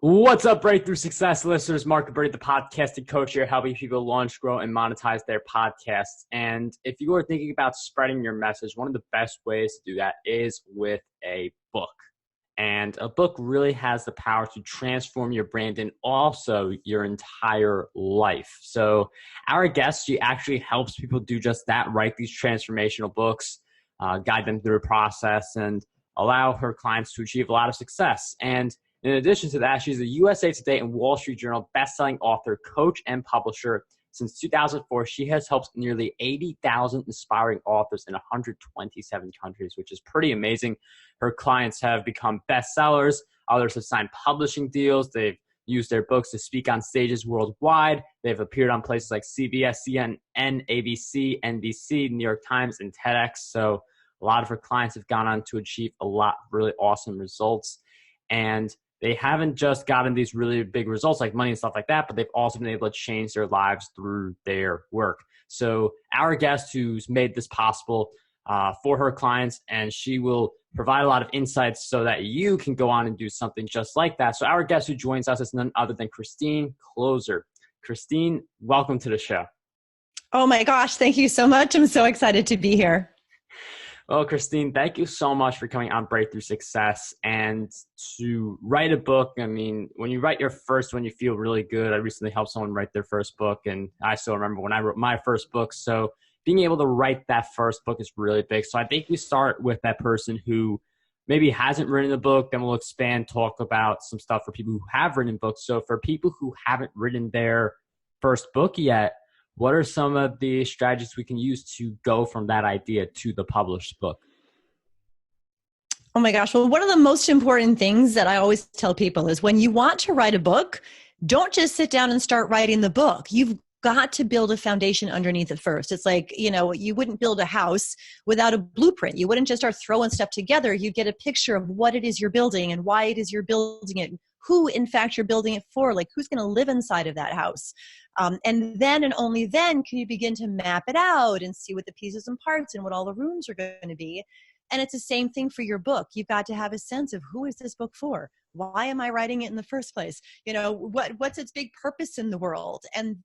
What's up, Breakthrough Success listeners? Mark Brady, the podcasting coach here, helping people launch, grow, and monetize their podcasts. And if you are thinking about spreading your message, one of the best ways to do that is with a book. And a book really has the power to transform your brand and also your entire life. So our guest, she actually helps people do just that, write these transformational books, guide them through a process, and allow her clients to achieve a lot of success. And in addition to that, she's a USA Today and Wall Street Journal bestselling author, coach, and publisher. Since 2004, she has helped nearly 80,000 inspiring authors in 127 countries, which is pretty amazing. Her clients have become bestsellers. Others have signed publishing deals. They've used their books to speak on stages worldwide. They've appeared on places like CBS, CNN, ABC, NBC, New York Times, and TEDx. So a lot of her clients have gone on to achieve a lot of really awesome results. And they haven't just gotten these really big results like money and stuff like that, but they've also been able to change their lives through their work. So our guest who's made this possible for her clients, and she will provide a lot of insights so that you can go on and do something just like that. So our guest who joins us is none other than Christine Kloser. Christine, welcome to the show. Oh my gosh, thank you so much. I'm so excited to be here. Well, Christine, thank you so much for coming on Breakthrough Success and to write a book. I mean, when you write your first one, you feel really good. I recently helped someone write their first book, and I still remember when I wrote my first book. So being able to write that first book is really big. So I think we start with that person who maybe hasn't written a book, then we'll expand, talk about some stuff for people who have written books. So for people who haven't written their first book yet, what are some of the strategies we can use to go from that idea to the published book? Oh my gosh. Well, one of the most important things that I always tell people is when you want to write a book, don't just sit down and start writing the book. You've got to build a foundation underneath it first. It's like, you wouldn't build a house without a blueprint. You wouldn't just start throwing stuff together. You get a picture of what it is you're building and why it is you're building it, who in fact you're building it for, like who's going to live inside of that house. And then and only then can you begin to map it out and see what the pieces and parts and what all the rooms are going to be. And it's the same thing for your book. You've got to have a sense of who is this book for? Why am I writing it in the first place? What's its big purpose in the world? And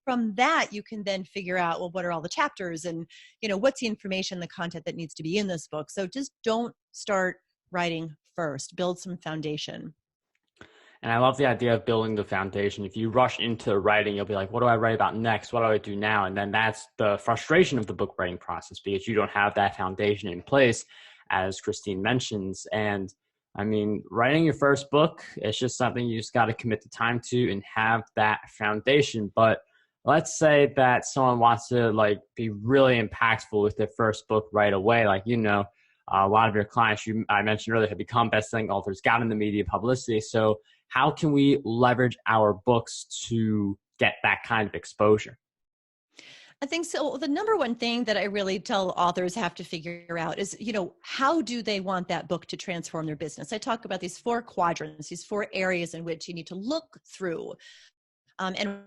from that, you can then figure out, well, what are all the chapters and, what's the information, the content that needs to be in this book? So just don't start writing first. Build some foundation. And I love the idea of building the foundation. If you rush into writing, you'll be like, what do I write about next? What do I do now? And then that's the frustration of the book writing process because you don't have that foundation in place, as Christine mentions. And I mean, writing your first book, it's just something you just got to commit the time to and have that foundation. But let's say that someone wants to be really impactful with their first book right away. A lot of your clients, I mentioned earlier, have become best-selling authors, got in the media publicity. So how can we leverage our books to get that kind of exposure? I think so. The number one thing that I really tell authors have to figure out is, how do they want that book to transform their business? I talk about these 4 quadrants, these 4 areas in which you need to look through. And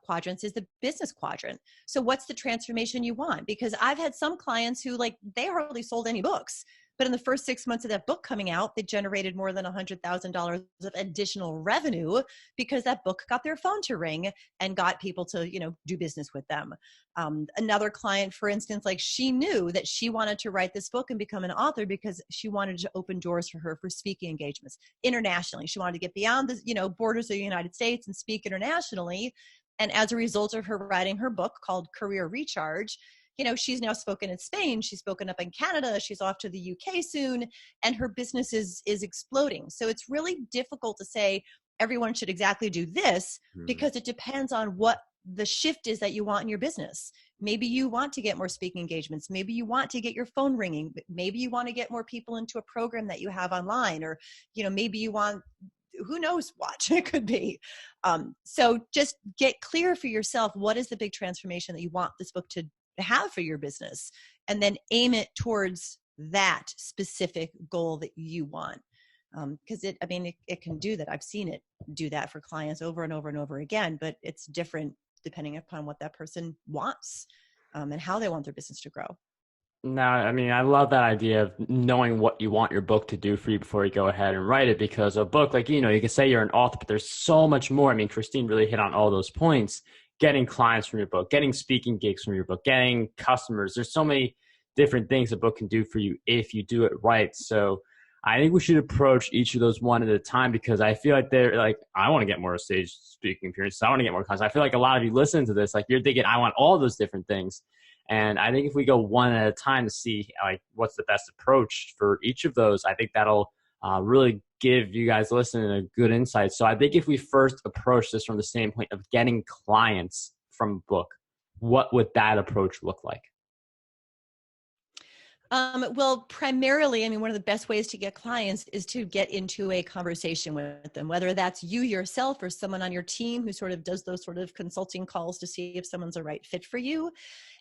quadrants is the business quadrant. So what's the transformation you want? Because I've had some clients who they hardly sold any books, but in the first 6 months of that book coming out, they generated more than $100,000 of additional revenue because that book got their phone to ring and got people to, do business with them. Another client, for instance, she knew that she wanted to write this book and become an author because she wanted to open doors for her for speaking engagements internationally. She wanted to get beyond the, borders of the United States and speak internationally. And as a result of her writing her book called Career Recharge, she's now spoken in Spain, she's spoken up in Canada, she's off to the UK soon, and her business is exploding. So it's really difficult to say everyone should exactly do this because it depends on what the shift is that you want in your business. Maybe you want to get more speaking engagements. Maybe you want to get your phone ringing. Maybe you want to get more people into a program that you have online, or, maybe you want, who knows what it could be. So just get clear for yourself. What is the big transformation that you want this book to have for your business? And then aim it towards that specific goal that you want. Because it can do that. I've seen it do that for clients over and over and over again, but it's different depending upon what that person wants and how they want their business to grow. No, I mean, I love that idea of knowing what you want your book to do for you before you go ahead and write it, because a book, like, you can say you're an author, but there's so much more. I mean, Christine really hit on all those points. Getting clients from your book, getting speaking gigs from your book, getting customers. There's so many different things a book can do for you if you do it right. So I think we should approach each of those one at a time, because I feel like they're like, I want to get more stage speaking appearances. I want to get more content. I feel like a lot of you listen to this, like you're thinking, I want all those different things. And I think if we go one at a time to see like what's the best approach for each of those, I think that'll really give you guys listening a good insight. So I think if we first approach this from the standpoint of getting clients from a book, what would that approach look like? Well, primarily, I mean, one of the best ways to get clients is to get into a conversation with them, whether that's you yourself or someone on your team who sort of does those sort of consulting calls to see if someone's a right fit for you.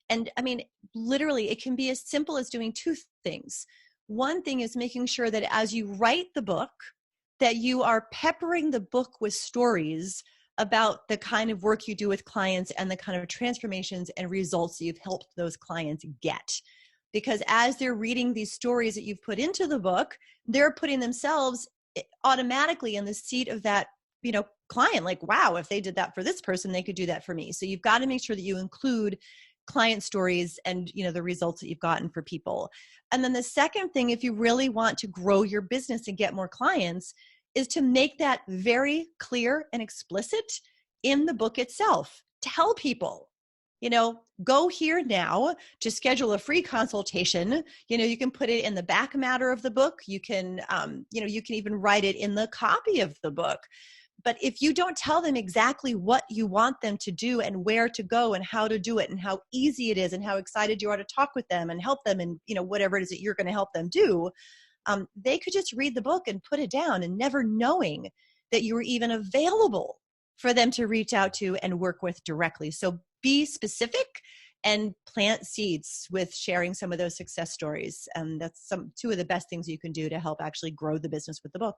And I mean, literally, it can be as simple as doing two things. One thing is making sure that as you write the book, that you are peppering the book with stories about the kind of work you do with clients and the kind of transformations and results that you've helped those clients get. Because as they're reading these stories that you've put into the book, they're putting themselves automatically in the seat of that, client. Like, wow, if they did that for this person, they could do that for me. So you've got to make sure that you include client stories and, the results that you've gotten for people. And then the second thing, if you really want to grow your business and get more clients, is to make that very clear and explicit in the book itself. Tell people, go here now to schedule a free consultation. You can put it in the back matter of the book. You can, you can even write it in the copy of the book. But if you don't tell them exactly what you want them to do and where to go and how to do it and how easy it is and how excited you are to talk with them and help them and, whatever it is that you're going to help them do, they could just read the book and put it down and never knowing that you were even available for them to reach out to and work with directly. So be specific and plant seeds with sharing some of those success stories. And that's two of the best things you can do to help actually grow the business with the book.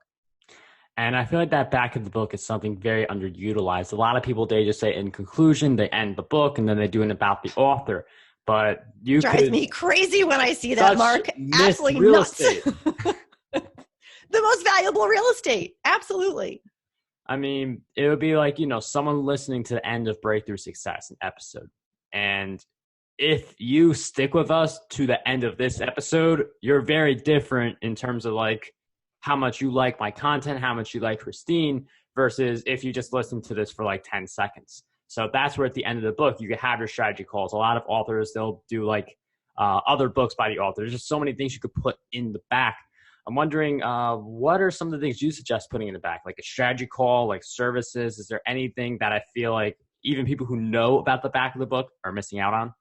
And I feel like that back of the book is something very underutilized. A lot of people, they just say in conclusion, they end the book, and then they do an about the author. But you drives me crazy when I see that, Mark. Absolutely real nuts. Estate. The most valuable real estate. Absolutely. I mean, it would be like, someone listening to the end of Breakthrough Success, an episode. And if you stick with us to the end of this episode, you're very different in terms of like how much you like my content, how much you like Christine, versus if you just listen to this for like 10 seconds. So that's where at the end of the book, you can have your strategy calls. A lot of authors, they'll do like other books by the author. There's just so many things you could put in the back. I'm wondering, what are some of the things you suggest putting in the back, like a strategy call, like services? Is there anything that I feel like even people who know about the back of the book are missing out on?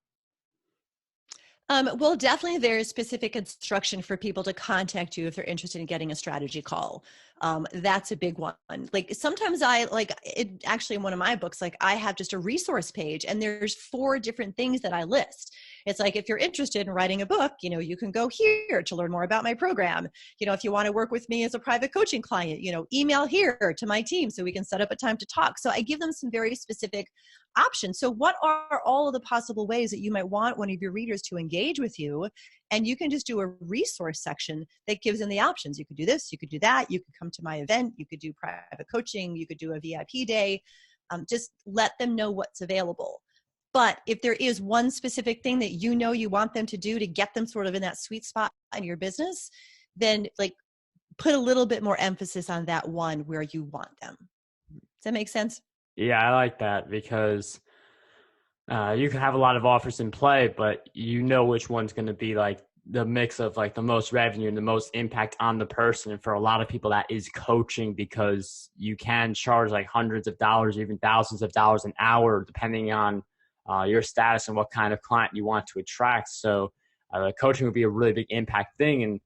Well, definitely there's specific instruction for people to contact you if they're interested in getting a strategy call. That's a big one. Like sometimes I like it actually in one of my books, like I have just a resource page and there's 4 different things that I list. It's like, if you're interested in writing a book, you can go here to learn more about my program. If you want to work with me as a private coaching client, email here to my team so we can set up a time to talk. So I give them some very specific options. So what are all of the possible ways that you might want one of your readers to engage with you? And you can just do a resource section that gives them the options. You could do this, you could do that, you could come to my event, you could do private coaching, you could do a VIP day. Just let them know what's available. But if there is one specific thing that you want them to do to get them sort of in that sweet spot in your business, then like put a little bit more emphasis on that one where you want them. Does that make sense? Yeah, I like that, because you can have a lot of offers in play, but which one's going to be like the mix of like the most revenue and the most impact on the person. And for a lot of people, that is coaching, because you can charge like hundreds of dollars, even thousands of dollars an hour, depending on your status and what kind of client you want to attract. So coaching would be a really big impact thing. And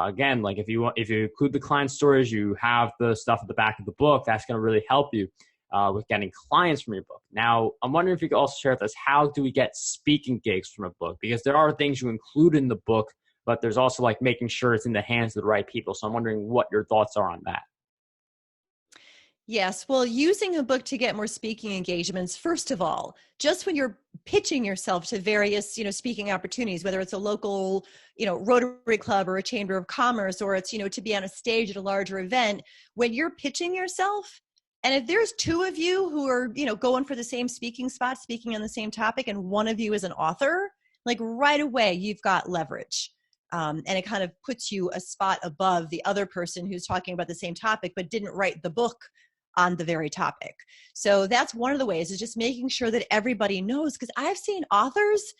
again, like if you include the client stories, you have the stuff at the back of the book, that's going to really help you with getting clients from your book. Now, I'm wondering if you could also share with us, how do we get speaking gigs from a book? Because there are things you include in the book, but there's also like making sure it's in the hands of the right people. So I'm wondering what your thoughts are on that. Yes. Well, using a book to get more speaking engagements, first of all, just when you're pitching yourself to various, speaking opportunities, whether it's a local, Rotary Club or a Chamber of Commerce, or it's, to be on a stage at a larger event, when you're pitching yourself, and if there's two of you who are, going for the same speaking spot, speaking on the same topic, and one of you is an author, like right away, you've got leverage. And it kind of puts you a spot above the other person who's talking about the same topic, but didn't write the book on the very topic. So that's one of the ways, is just making sure that everybody knows, because I've seen authors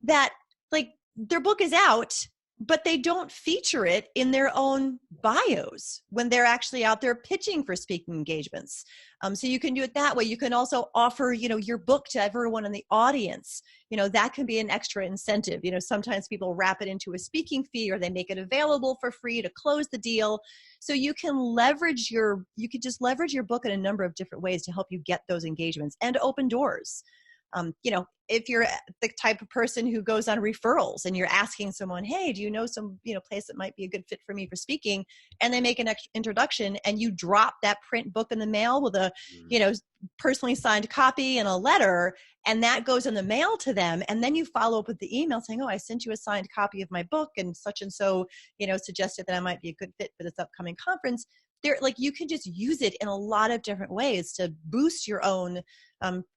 that like their book is out, but they don't feature it in their own bios when they're actually out there pitching for speaking engagements. So you can do it that way. You can also offer, your book to everyone in the audience. That can be an extra incentive. Sometimes people wrap it into a speaking fee, or they make it available for free to close the deal. So you can just leverage your book in a number of different ways to help you get those engagements and open doors. If you're the type of person who goes on referrals and you're asking someone, hey, do you know some, place that might be a good fit for me for speaking? And they make an introduction, and you drop that print book in the mail with a, personally signed copy and a letter, and that goes in the mail to them. And then you follow up with the email saying, oh, I sent you a signed copy of my book, and so, suggested that I might be a good fit for this upcoming conference. You can just use it in a lot of different ways to boost your own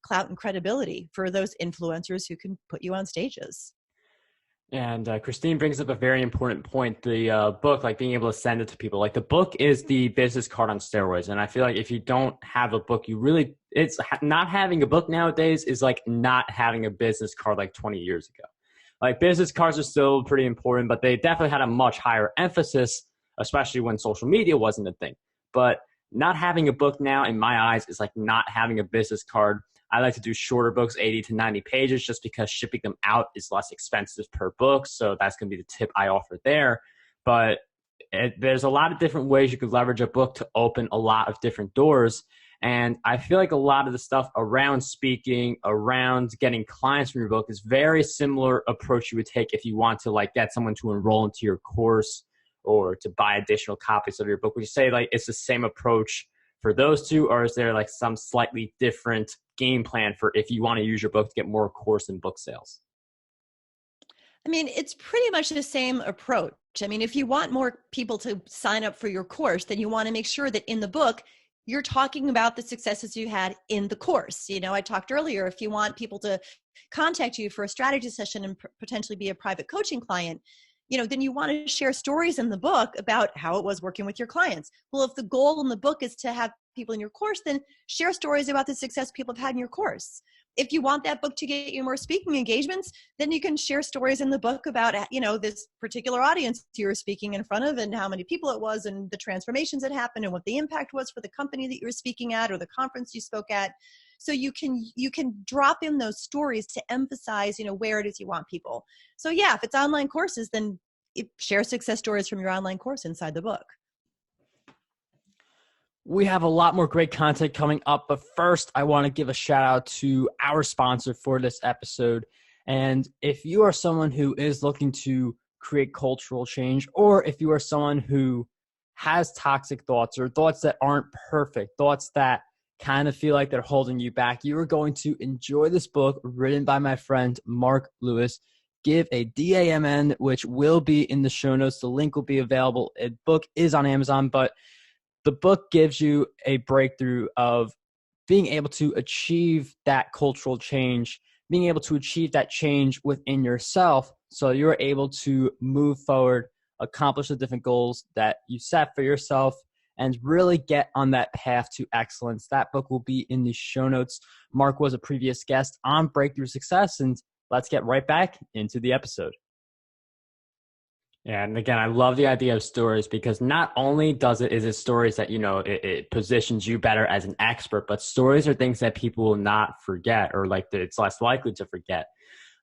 clout and credibility for those influencers who can put you on stages. And Christine brings up a very important point. The book, like being able to send it to people, like the book is the business card on steroids. And I feel like if you don't have a book, it's not having a book nowadays is like not having a business card like 20 years ago. Like business cards are still pretty important, but they definitely had a much higher emphasis, especially when social media wasn't a thing. But not having a book now, in my eyes, is like not having a business card. I like to do shorter books, 80 to 90 pages, just because shipping them out is less expensive per book. So that's going to be the tip I offer there. But there's a lot of different ways you could leverage a book to open a lot of different doors. And I feel like a lot of the stuff around speaking, around getting clients from your book is very similar approach you would take if you want to like get someone to enroll into your course or to buy additional copies of your book. Would you say like it's the same approach for those two, or is there like some slightly different game plan for if you want to use your book to get more course and book sales? I mean, it's pretty much the same approach. I mean, if you want more people to sign up for your course, then you want to make sure that in the book, you're talking about the successes you had in the course. I talked earlier, if you want people to contact you for a strategy session and potentially be a private coaching client, then you want to share stories in the book about how it was working with your clients. Well, if the goal in the book is to have people in your course, then share stories about the success people have had in your course. If you want that book to get you more speaking engagements, then you can share stories in the book about, this particular audience you were speaking in front of and how many people it was and the transformations that happened and what the impact was for the company that you were speaking at or the conference you spoke at. So you can drop in those stories to emphasize, where it is you want people. So yeah, if it's online courses, then share success stories from your online course inside the book. We have a lot more great content coming up, but first I want to give a shout out to our sponsor for this episode. And if you are someone who is looking to create cultural change, or if you are someone who has toxic thoughts or thoughts that aren't perfect, thoughts that kind of feel like they're holding you back, you are going to enjoy this book written by my friend Mark Lewis. Give a DAMN, which will be in the show notes. The link will be available. The book is on Amazon, but the book gives you a breakthrough of being able to achieve that cultural change, being able to achieve that change within yourself so you're able to move forward, accomplish the different goals that you set for yourself, and really get on that path to excellence. That book will be in the show notes. Mark was a previous guest on Breakthrough Success, and let's get right back into the episode. Yeah, and again, I love the idea of stories because not only is it stories that, it positions you better as an expert, but stories are things that people will not forget, or like it's less likely to forget,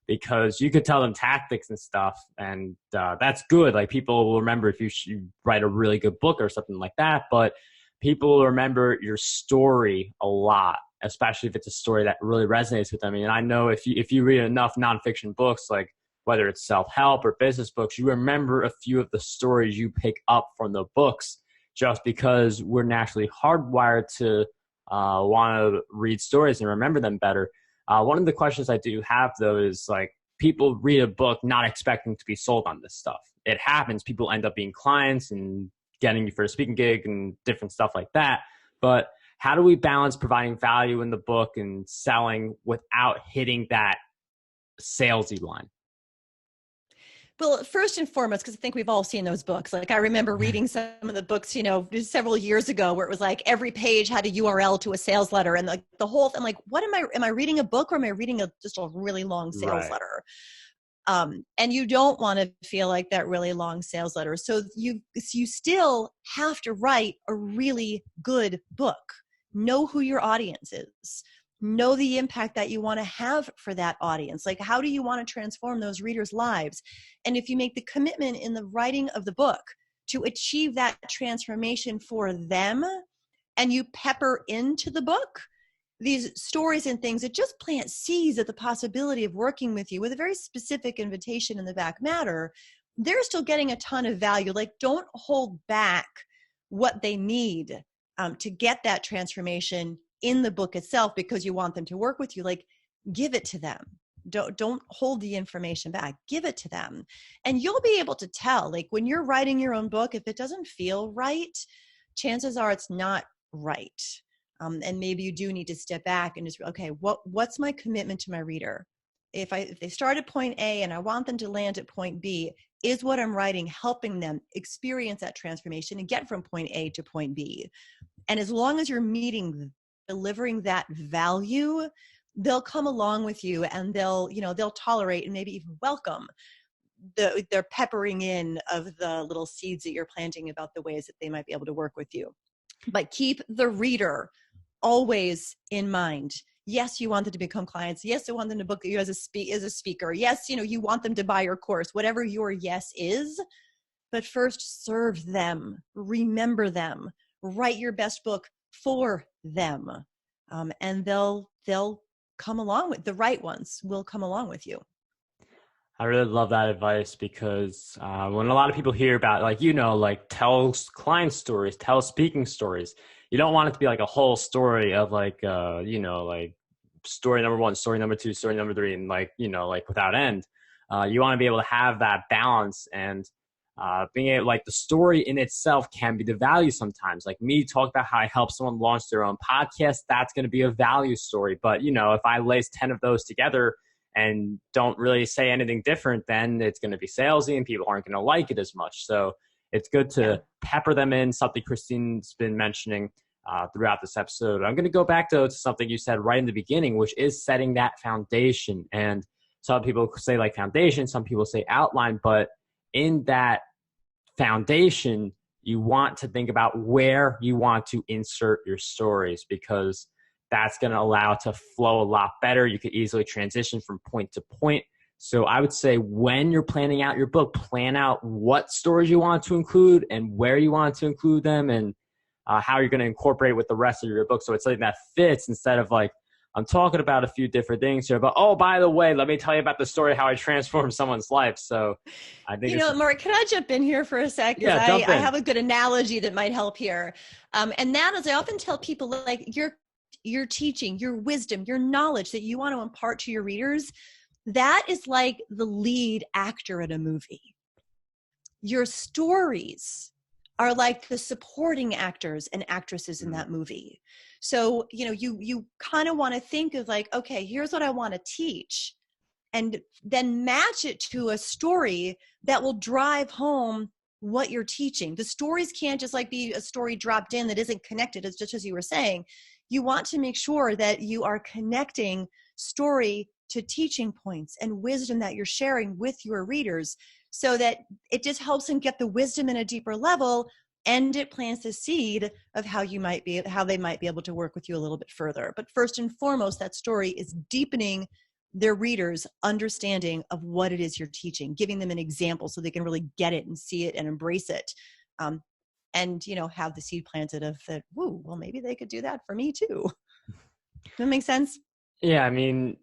because you could tell them tactics and stuff, and that's good. Like people will remember if you write a really good book or something like that, but people will remember your story a lot, especially if it's a story that really resonates with them. And I know if you read enough nonfiction books, like whether it's self-help or business books, you remember a few of the stories you pick up from the books just because we're naturally hardwired to want to read stories and remember them better. One of the questions I do have, though, is like, people read a book not expecting to be sold on this stuff. It happens. People end up being clients and getting you for a speaking gig and different stuff like that. But how do we balance providing value in the book and selling without hitting that salesy line? Well, first and foremost, because I think we've all seen those books. Like I remember reading some of the books, several years ago, where it was like every page had a URL to a sales letter, and like the whole thing. Like, what am I reading a book, or am I reading just a really long sales letter? And you don't want to feel like that really long sales letter. So you still have to write a really good book. Know who your audience is. Know the impact that you want to have for that audience. Like, how do you want to transform those readers' lives? And if you make the commitment in the writing of the book to achieve that transformation for them, and you pepper into the book these stories and things that just plant seeds of the possibility of working with you with a very specific invitation in the back matter, they're still getting a ton of value. Like, don't hold back what they need to get that transformation in the book itself because you want them to work with you. Like, give it to them. Don't hold the information back. Give it to them. And you'll be able to tell, like, when you're writing your own book, if it doesn't feel right, chances are it's not right. And maybe you do need to step back and just, okay, what's my commitment to my reader? If they start at point A and I want them to land at point B, is what I'm writing helping them experience that transformation and get from point A to point B? And as long as you're delivering that value, they'll come along with you, and they'll tolerate and maybe even welcome their peppering in of the little seeds that you're planting about the ways that they might be able to work with you. But keep the reader always in mind. Yes, you want them to become clients. Yes, you want them to book you as a speaker. Yes, you want them to buy your course, whatever your yes is. But first, serve them. Remember them. Write your best book for them. And they'll come along with, the right ones will come along with you. I really love that advice, because when a lot of people hear about, tell client stories, tell speaking stories, you don't want it to be like a whole story of story number 1, story number 2, story number 3, and without end. You want to be able to have that balance, and being able, the story in itself can be the value sometimes. Like me talk about how I help someone launch their own podcast, that's going to be a value story. But, if I lace 10 of those together and don't really say anything different, then it's going to be salesy and people aren't going to like it as much. So it's good to pepper them in, something Christine's been mentioning throughout this episode. I'm going to go back to something you said right in the beginning, which is setting that foundation. And some people say foundation, some people say outline, but in that foundation, you want to think about where you want to insert your stories, because that's going to allow it to flow a lot better. You could easily transition from point to point. So I would say when you're planning out your book, plan out what stories you want to include and where you want to include them, and how you're going to incorporate it with the rest of your book. So it's something that fits, instead of I'm talking about a few different things here, but oh, by the way, let me tell you about the story of how I transformed someone's life. So I think Mark, can I jump in here for a sec? Yeah, I have a good analogy that might help here. And that is, I often tell people, your teaching, your wisdom, your knowledge that you want to impart to your readers, that is like the lead actor in a movie. Your stories are like the supporting actors and actresses in that movie. So, you kind of want to think of okay, here's what I want to teach, and then match it to a story that will drive home what you're teaching. The stories can't just be a story dropped in that isn't connected. It's just as you were saying. You want to make sure that you are connecting story to teaching points and wisdom that you're sharing with your readers, so that it just helps them get the wisdom in a deeper level, and it plants the seed of how they might be able to work with you a little bit further. But first and foremost, that story is deepening their readers' understanding of what it is you're teaching, giving them an example so they can really get it and see it and embrace it. And, have the seed planted of that, woo, well, maybe they could do that for me too. Does that make sense? Yeah, I mean,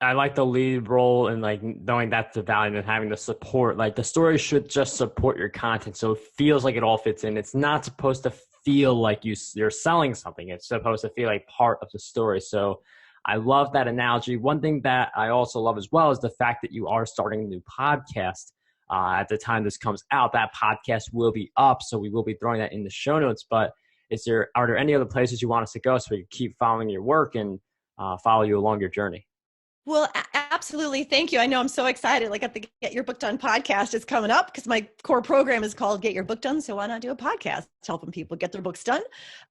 I like the lead role and knowing that's the value, and having the support. The story should just support your content, so it feels like it all fits in. It's not supposed to feel like you're selling something. It's supposed to feel like part of the story. So I love that analogy. One thing that I also love as well is the fact that you are starting a new podcast. At the time this comes out, that podcast will be up. So we will be throwing that in the show notes. But are there any other places you want us to go so we can keep following your work and follow you along your journey? Well, absolutely. Thank you. I know I'm so excited. Like at the Get Your Book Done podcast is coming up because my core program is called Get Your Book Done. So why not do a podcast helping people get their books done?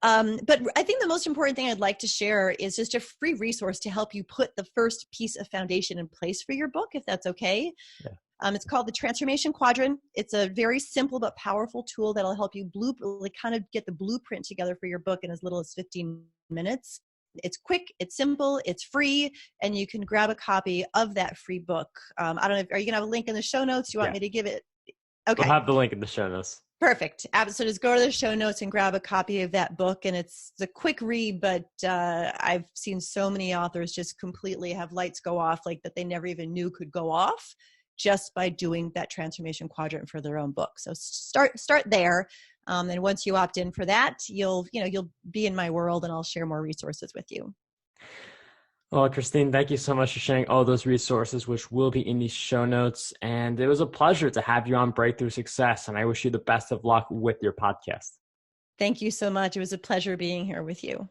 But I think the most important thing I'd like to share is just a free resource to help you put the first piece of foundation in place for your book, if that's okay. Yeah. It's called the Transformation Quadrant. It's a very simple but powerful tool that'll help you kind of get the blueprint together for your book in as little as 15 minutes. It's quick, it's simple, it's free, and you can grab a copy of that free book. I don't know, are you going to have a link in the show notes? You want me to give it? Okay. We'll have the link in the show notes. Perfect. So just go to the show notes and grab a copy of that book. And it's a quick read, but I've seen so many authors just completely have lights go off like that they never even knew could go off just by doing that transformation quadrant for their own book. So start there. And once you opt in for that, you'll be in my world and I'll share more resources with you. Well, Christine, thank you so much for sharing all those resources, which will be in these show notes. And it was a pleasure to have you on Breakthrough Success. And I wish you the best of luck with your podcast. Thank you so much. It was a pleasure being here with you.